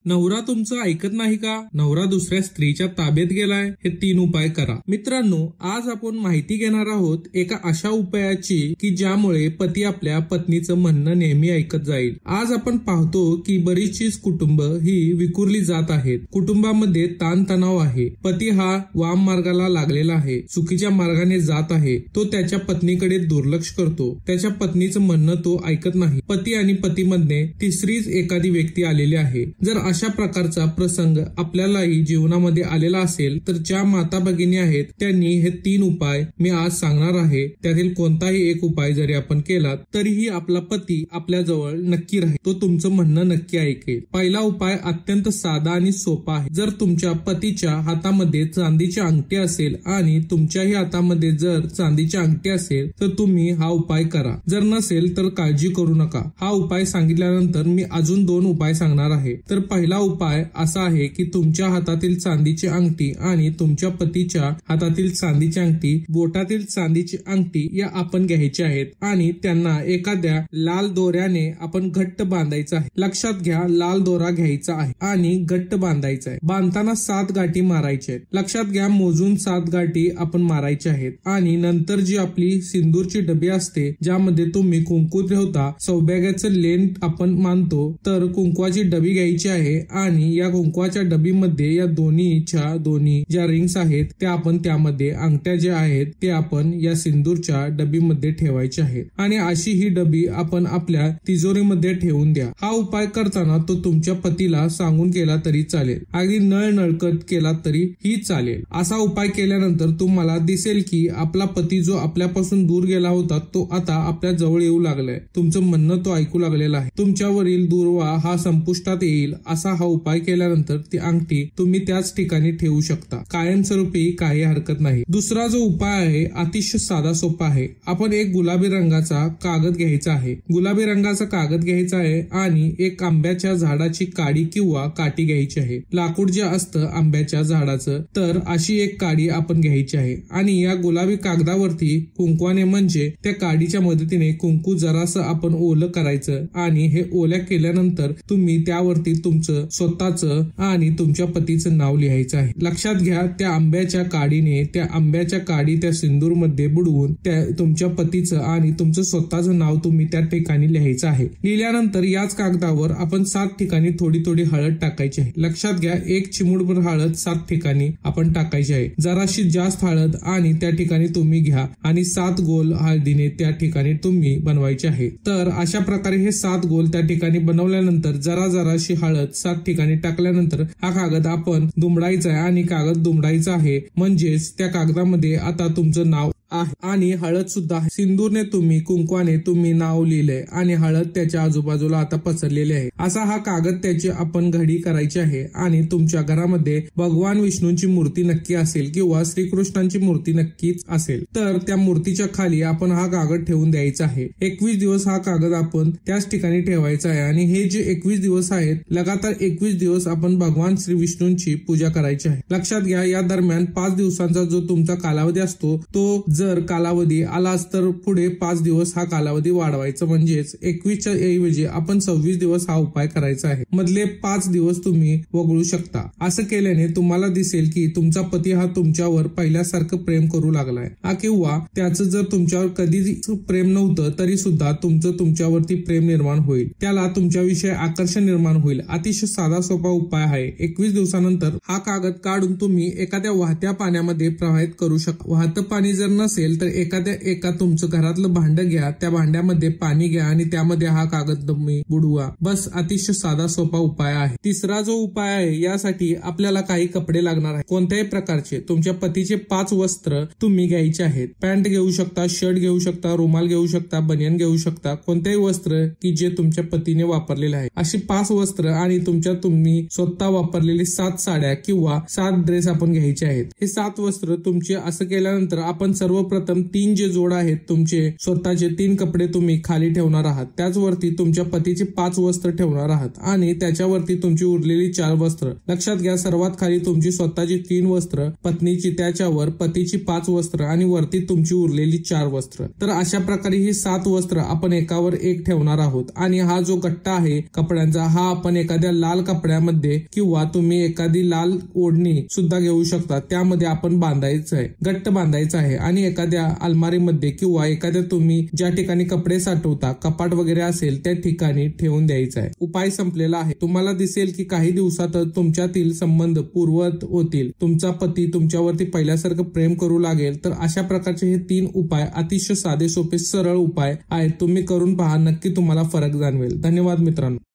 नवरा तुमचं ऐकत नाही का? नवरा दुसऱ्या स्त्रीच्या ताब्यात गेलाय? हे 3 उपाय करा. मित्रांनो, आज आपण माहिती घेणार आहोत एका अशा उपायाची की ज्यामुळे पती आपल्या पत्नीचं म्हणणं नेहमी ऐकत जाईल. आज आपण पाहतो की बरीचशी कुटुंब ही विखुरली जात आहेत. कुटुंबामध्ये ताणतणाव आहे. पती हा वाम मार्गाला लागलेला आहे, चुकीच्या मार्गाने जात आहे. तो त्याच्या पत्नीकडे दुर्लक्ष करतो. त्याच्या पत्नीचं म्हणणं तो ऐकत नाही. पती आणि पतीमध्ये तिसरीच एखादी व्यक्ती आलेली आहे. जर अशा प्रकारचा प्रसंग आपल्यालाही जीवनामध्ये आलेला असेल तर ज्या माता भगिनी आहेत त्यांनी हे 3 उपाय मी आज सांगणार आहे. त्यातील कोणताही एक उपाय जरी आपण केला तरीही आपला पती आपल्या जवळ नक्की राहील. तो तुमचं म्हणणं नक्की ऐकेल. पहिला उपाय अत्यंत साधा आणि सोपा आहे. जर तुमच्या पतीच्या हातामध्ये चांदीची अंगठी असेल आणि तुमच्याही हातामध्ये जर चांदीची अंगठी असेल तर तुम्ही हा उपाय करा. जर नसेल तर काळजी करू नका. हा उपाय सांगितल्यानंतर मी अजून 2 उपाय सांगणार आहे. तर पहिला उपाय असा आहे की तुमच्या हातातील चांदीची अंगठी आणि तुमच्या पतीच्या हातातील चांदीची अंगठी, बोटातील चांदीची अंगठी या आपण घ्यायच्या आहेत आणि त्यांना एखाद्या लाल दोऱ्याने आपण घट्ट बांधायचं आहे. लक्षात घ्या, लाल दोरा घ्यायचा आहे आणि घट्ट बांधायचा आहे. बांधताना 7 गाठी मारायच्या आहेत. लक्षात घ्या, मोजून 7 गाठी आपण मारायच्या आहेत. आणि नंतर जी आपली सिंदूरची डबी असते ज्यामध्ये तुम्ही कुंकू ठेवता, सौभाग्याचं लेन आपण मानतो, तर कुंकवाची डबी घ्यायची आहे आणि या कुंकवाच्या डबीमध्ये या दोन्ही ज्या रिंग्स आहेत त्या आपण त्यामध्ये, अंगठ्या ज्या आहेत ते आपण या सिंदूरच्या डबीमध्ये ठेवायचे आहेत आणि अशी ही डबी आपण आपल्या तिजोरीमध्ये ठेवून द्या. हा उपाय करताना तो तुमच्या पतीला सांगून केला तरी चालेल, अगदी नळकट केला तरी ही चालेल. असा उपाय केल्यानंतर तुम्हाला दिसेल की आपला पती जो आपल्यापासून दूर गेला होता तो आता आपल्या जवळ येऊ लागलाय. तुमचं म्हणणं तो ऐकू लागलेला आहे. तुमच्यावरील दुर्वा हा संपुष्टात येईल. असा हा उपाय केल्यानंतर ती अंगठी तुम्ही त्याच ठिकाणी ठेवू शकता. कायमस्वरूपी काही हरकत नाही. दुसरा जो उपाय आहे अतिशय साधा सोपा आहे. आपण एक गुलाबी रंगाचा कागद घ्यायचा आहे. गुलाबी रंगाचा कागद घ्यायचा आहे आणि एक आंब्याच्या झाडाची काडी किंवा काठी घ्यायची आहे. लाकूड जे असतं आंब्याच्या झाडाचं, तर अशी एक काडी आपण घ्यायची आहे आणि या गुलाबी कागदावरती कुंकवाने म्हणजे त्या काडीच्या मदतीने कुंकू जरासं आपण ओलं करायचं आणि हे ओल्या केल्यानंतर तुम्ही त्यावरती तुमचं स्वतःचं आणि तुमच्या पतीचं नाव लिहायचं आहे. लक्षात घ्या, त्या आंब्याच्या काडी त्या सिंदूर मध्ये बुडवून त्या तुमच्या पतीचं आणि तुमचं स्वतःचं नाव तुम्ही त्या ठिकाणी लिहायचं आहे. लिहिल्यानंतर याच कागदावर आपण 7 ठिकाणी थोडी थोडी हळद टाकायची आहे. लक्षात घ्या, 1 चिमूटभर हळद 7 ठिकाणी आपण टाकायची आहे. जराशी जास्त हळद आणि त्या ठिकाणी तुम्ही घ्या आणि 7 गोल हळदीने त्या ठिकाणी तुम्ही बनवायचे आहे. तर अशा प्रकारे हे 7 गोल त्या ठिकाणी बनवल्यानंतर जराशी हळद 7 ठिकाणी टाकल्यानंतर हा कागद आपण दुमडायचा आहे आणि कागद दुमडायचा आहे म्हणजेच त्या कागदामध्ये आता तुमचं नाव आहे आणि हळद सुद्धा आहे. सिंदूरने तुम्ही, कुंकवाने तुम्ही नाव लिहिलंय आणि हळद त्याच्या आजूबाजूला आता पसरलेली आहे. असा हा कागद त्याची आपण घडी करायची आहे आणि तुमच्या घरामध्ये भगवान विष्णूंची मूर्ती नक्की असेल किंवा श्रीकृष्णांची मूर्ती नक्कीच असेल तर त्या मूर्तीच्या खाली आपण हा कागद ठेवून द्यायचा आहे. 21 दिवस हा कागद आपण त्याच ठिकाणी ठेवायचा आहे आणि हे जे 21 दिवस आहेत, लगातार 21 दिवस आपण भगवान श्री विष्णूंची पूजा करायची आहे. लक्षात घ्या, या दरम्यान 5 दिवसांचा जो तुमचा कालावधी असतो तो जर कालावधी आलाच तर पुढे 5 दिवस हा कालावधी वाढवायचा म्हणजेच 21च्या ऐवजी आपण 26 दिवस हा उपाय करायचा आहे. मधले 5 दिवस तुम्ही वगळू शकता. असं केल्याने तुम्हाला दिसेल की तुमचा पती हा तुमच्यावर पहिल्यासारखं प्रेम करू लागलाय किंवा त्याचं जर तुमच्यावर कधीच प्रेम नव्हतं तरी सुद्धा तुमच्यावरती प्रेम निर्माण होईल. त्याला तुमच्याविषयी आकर्षण निर्माण होईल. अतिशय साधा सोपा उपाय आहे. 21 दिवसानंतर हा कागद काढून तुम्ही एखाद्या वाहत्या पाण्यामध्ये प्रवाहित करू शकता. वाहतं पाणी जर नसेल तर एका तुमचं घरातलं भांड घ्या, त्या भांड्यामध्ये पाणी घ्या आणि त्यामध्ये हा कागद तुम्ही बुडवा. बस, अतिशय साधा सोपा उपाय आहे. तिसरा जो उपाय आहे यासाठी आपल्याला काही कपडे लागणार आहेत. कोणत्याही प्रकारचे तुमच्या पतीचे 5 वस्त्र तुम्ही घ्यायचे आहेत. पॅन्ट घेऊ शकता, शर्ट घेऊ शकता, रुमाल घेऊ शकता, बनियन घेऊ शकता, कोणतेही वस्त्र की जे तुमच्या पतीने वापरलेले आहे. अशी 5 वस्त्र आणि तुम्ही स्वतः वापरलेली 7 साड्या किंवा 7 ड्रेस आपण घ्यायचे आहेत. हे 7 वस्त्र तुमचे असं केल्यानंतर आपण सर्व सर्वप्रथम 3 जे जोड आहेत तुमचे स्वतःचे 3 कपडे तुम्ही खाली ठेवणार आहात. त्याचवरती तुमच्या पतीचे 5 वस्त्र ठेवणार आहात आणि त्याच्यावरती तुमची उरलेली 4 वस्त्र. लक्षात घ्या, सर्वात खाली तुमची स्वतःची 3 वस्त्र, पत्नीची, त्याच्यावर पतीची 5 वस्त्र आणि वरती तुमची उरलेली 4 वस्त्र. तर अशा प्रकारे ही 7 वस्त्र आपण एकावर एक ठेवणार आहोत. आणि हा जो गट्टा आहे कपड्यांचा, हा आपण एखाद्या लाल कपड्यामध्ये किंवा तुम्ही एखादी लाल ओढणी सुद्धा घेऊ शकता, त्यामध्ये आपण बांधायचं आहे, घट्ट बांधायचं आहे आणि एखाद्या अलमारीमध्ये किंवा एखाद्या तुम्ही ज्या ठिकाणी कपडे साठवता, कपाट वगैरे असेल त्या ठिकाणी ठेवून द्यायचं आहे. उपाय संपलेला आहे. तुम्हाला दिसेल की काही दिवसातच तुमच्यातील संबंध पूर्ववत होतील. तुमचा पती तुमच्यावरती पहिल्यासारखं प्रेम करू लागेल. तर अशा प्रकारचे हे 3 उपाय अतिशय साधे सोपे सरळ उपाय आहेत. तुम्ही करून पहा, नक्की तुम्हाला फरक जाणवेल. धन्यवाद मित्रांनो.